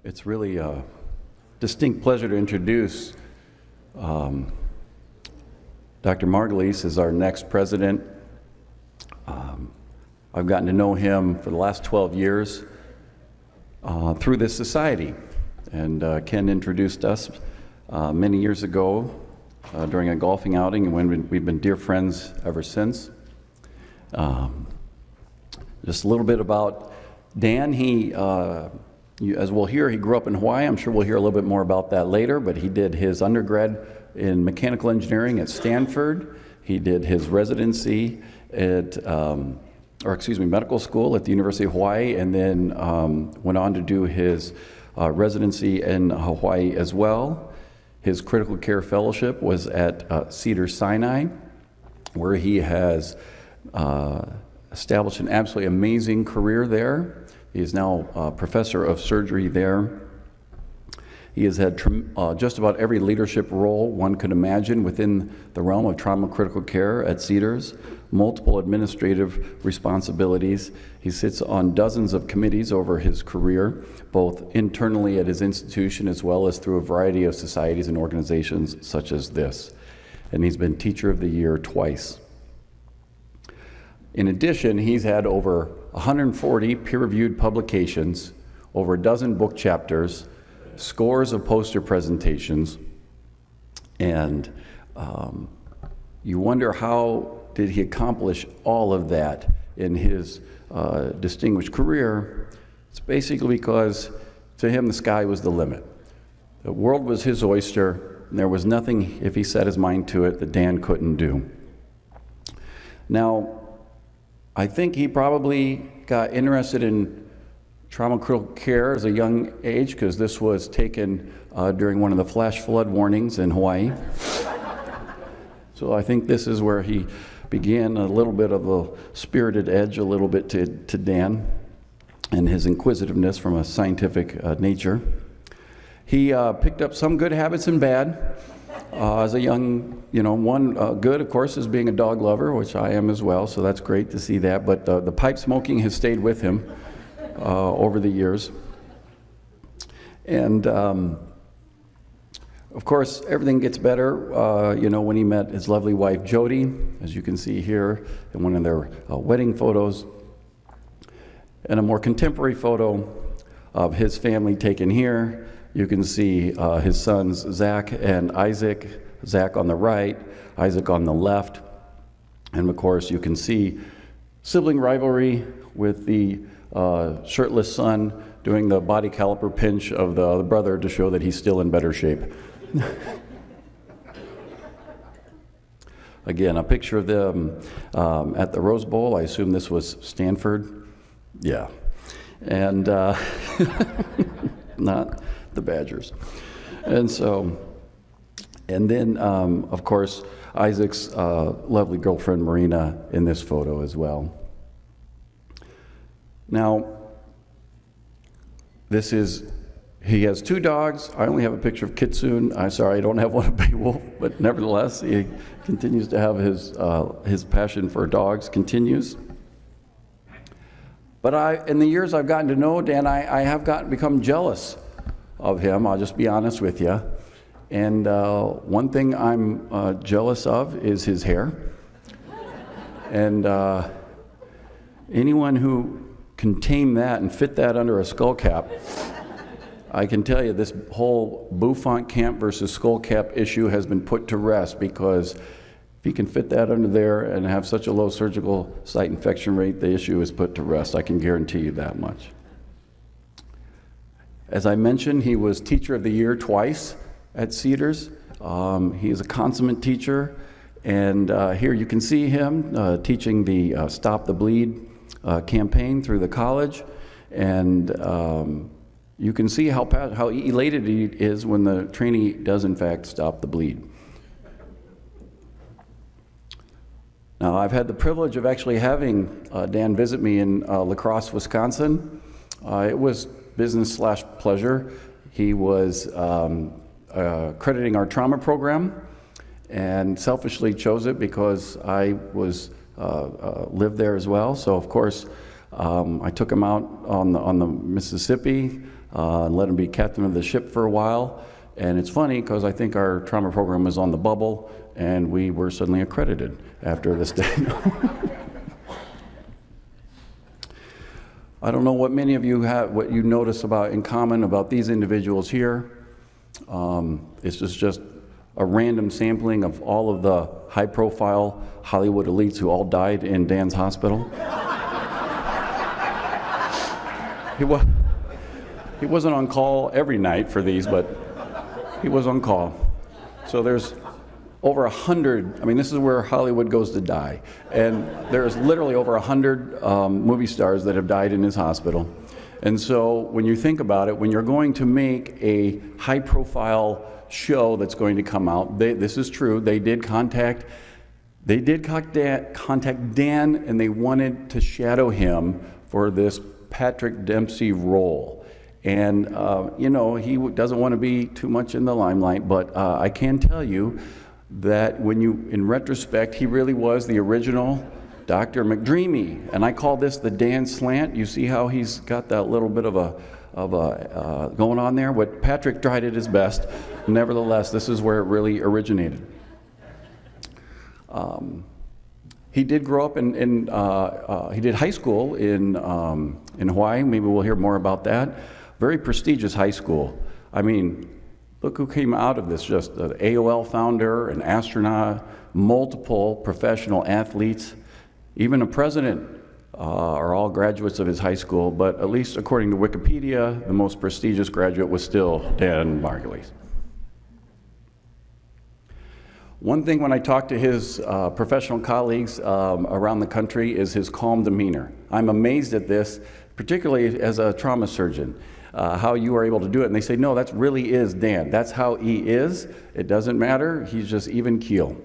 It's really a distinct pleasure to introduce Dr. Margulies as our next president. I've gotten to know him for the last 12 years through this society. And Ken introduced us many years ago during a golfing outing, and we've been dear friends ever since. Just a little bit about Dan. As we'll hear, he grew up in Hawaii. I'm sure we'll hear a little bit more about that later, but he did his undergrad in mechanical engineering at Stanford. He did his residency at, medical school at the University of Hawaii, and then went on to do his residency in Hawaii as well. His critical care fellowship was at Cedars-Sinai, where he has established an absolutely amazing career there. He is now a professor of surgery there. He has had just about every leadership role one could imagine within the realm of trauma critical care at Cedars, multiple administrative responsibilities. He sits on dozens of committees over his career, both internally at his institution as well as through a variety of societies and organizations such as this. And he's been Teacher of the Year twice. In addition, he's had over 140 peer-reviewed publications, over a dozen book chapters, scores of poster presentations, and you wonder how did he accomplish all of that in his distinguished career. It's basically because to him the sky was the limit. The world was his oyster, and there was nothing, if he set his mind to it, that Dan couldn't do. Now, I think he probably got interested in trauma critical care as a young age because this was taken during one of the flash flood warnings in Hawaii. So I think this is where he began a little bit of a spirited edge a little bit to Dan and his inquisitiveness from a scientific nature. He picked up some good habits and bad. As a young, one good, of course, is being a dog lover, which I am as well, so that's great to see that. But the pipe smoking has stayed with him over the years. And, of course, everything gets better, when he met his lovely wife, Jody, as you can see here in one of their wedding photos. And a more contemporary photo of his family taken here. You can see his sons, Zach and Isaac, Zach on the right, Isaac on the left. And of course, you can see sibling rivalry with the shirtless son doing the body caliper pinch of the brother to show that he's still in better shape. Again, a picture of them at the Rose Bowl. I assume this was Stanford. Yeah. And not the Badgers. And then, of course, Isaac's lovely girlfriend, Marina, in this photo as well. Now, he has two dogs. I only have a picture of Kitsune. I don't have one of Beowulf, but nevertheless, he continues to have his passion for dogs continues. But in the years I've gotten to know Dan, I have become jealous of him. I'll just be honest with you. And one thing I'm jealous of is his hair. And anyone who can tame that and fit that under a skull cap, I can tell you this whole bouffant camp versus skull cap issue has been put to rest, because if you can fit that under there and have such a low surgical site infection rate, the issue is put to rest. I can guarantee you that much. As I mentioned, he was Teacher of the Year twice at Cedars. He is a consummate teacher, and here you can see him teaching the Stop the Bleed campaign through the college, and you can see how elated he is when the trainee does in fact stop the bleed. Now, I've had the privilege of actually having Dan visit me in La Crosse, Wisconsin. It was business/pleasure. He was crediting our trauma program, and selfishly chose it because I lived there as well. So of course, I took him out on the Mississippi and let him be captain of the ship for a while. And it's funny because I think our trauma program was on the bubble, and we were suddenly accredited after this day. I don't know what many of you have, what you notice about in common about these individuals here. It's just a random sampling of all of the high-profile Hollywood elites who all died in Dan's hospital. He wasn't on call every night for these, but he was on call. So there's over 100, I mean, this is where Hollywood goes to die. And there's literally over 100 movie stars that have died in his hospital. And so when you think about it, when you're going to make a high-profile show that's going to come out, this is true, they did contact Dan, and they wanted to shadow him for this Patrick Dempsey role. And, he doesn't want to be too much in the limelight, but I can tell you that in retrospect, he really was the original Dr. McDreamy. And I call this the Dan slant. You see how he's got that little bit of a going on there? What Patrick tried at his best. Nevertheless, this is where it really originated. He did grow up he did high school in Hawaii. Maybe we'll hear more about that. Very prestigious high school. I mean, look who came out of this, just an AOL founder, an astronaut, multiple professional athletes, even a president are all graduates of his high school, but at least according to Wikipedia, the most prestigious graduate was still Dan Margulies. One thing when I talk to his professional colleagues around the country is his calm demeanor. I'm amazed at this, particularly as a trauma surgeon, how you are able to do it. And they say, no, that really is Dan. That's how he is. It doesn't matter. He's just even keel.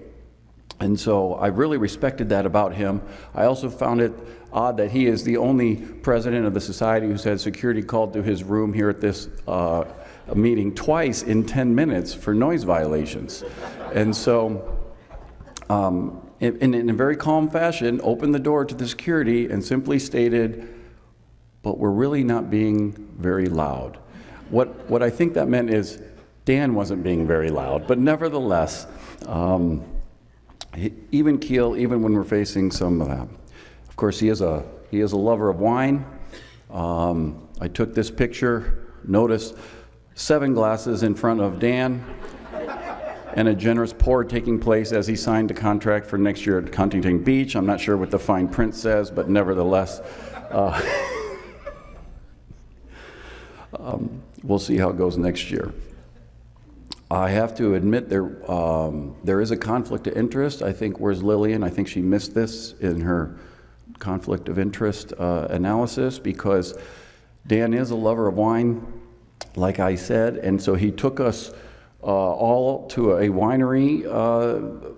And so I really respected that about him. I also found it odd that he is the only president of the society who's had security called to his room here at this meeting twice in 10 minutes for noise violations. And so in a very calm fashion, opened the door to the security and simply stated, but we're really not being very loud. What I think that meant is Dan wasn't being very loud, but nevertheless, even keel, even when we're facing some of that. Of course, he is a lover of wine. I took this picture, notice 7 glasses in front of Dan, and a generous pour taking place as he signed the contract for next year at Huntington Beach. I'm not sure what the fine print says, but nevertheless, we'll see how it goes next year. I have to admit there is a conflict of interest. I think, where's Lillian? I think she missed this in her conflict of interest analysis, because Dan is a lover of wine, like I said, and so he took us all to a winery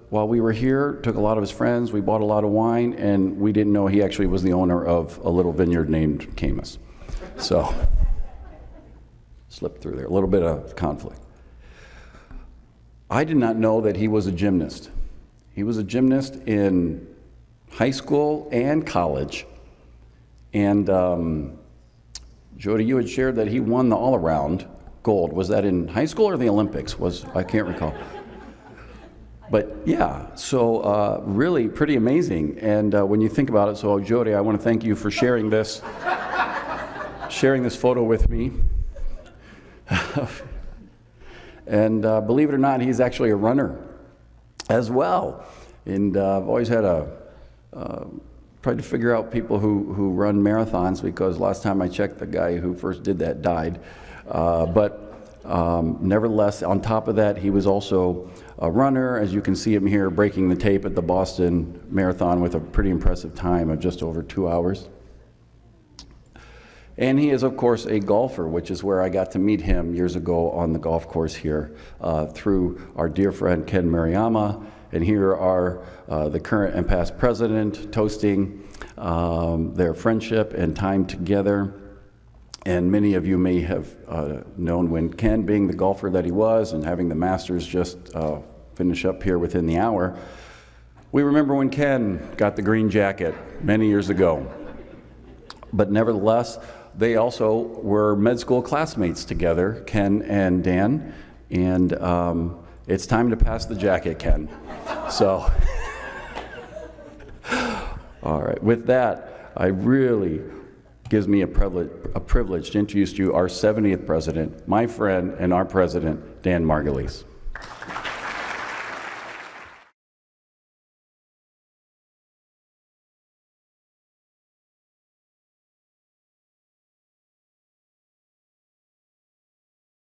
while we were here, took a lot of his friends, we bought a lot of wine, and we didn't know he actually was the owner of a little vineyard named Camus. So, slipped through there, a little bit of conflict. I did not know that he was a gymnast. He was a gymnast in high school and college. And Jody, you had shared that he won the all-around gold. Was that in high school or the Olympics? I can't recall. But yeah, so really pretty amazing. And when you think about it, so Jody, I want to thank you for sharing this photo with me. And believe it or not, he's actually a runner as well. And I've always had tried to figure out people who run marathons, because last time I checked, the guy who first did that died. But nevertheless, on top of that, he was also a runner. As you can see him here, breaking the tape at the Boston Marathon with a pretty impressive time of just over 2 hours. And he is, of course, a golfer, which is where I got to meet him years ago on the golf course here through our dear friend Ken Mariyama. And here are the current and past president toasting their friendship and time together. And many of you may have known when Ken, being the golfer that he was and having the Masters just finish up here within the hour, we remember when Ken got the green jacket many years ago. But nevertheless, they also were med school classmates together, Ken and Dan, and it's time to pass the jacket, Ken. So, all right, with that, I really gives me a privilege to introduce to you our 70th president, my friend and our president, Dan Margulies.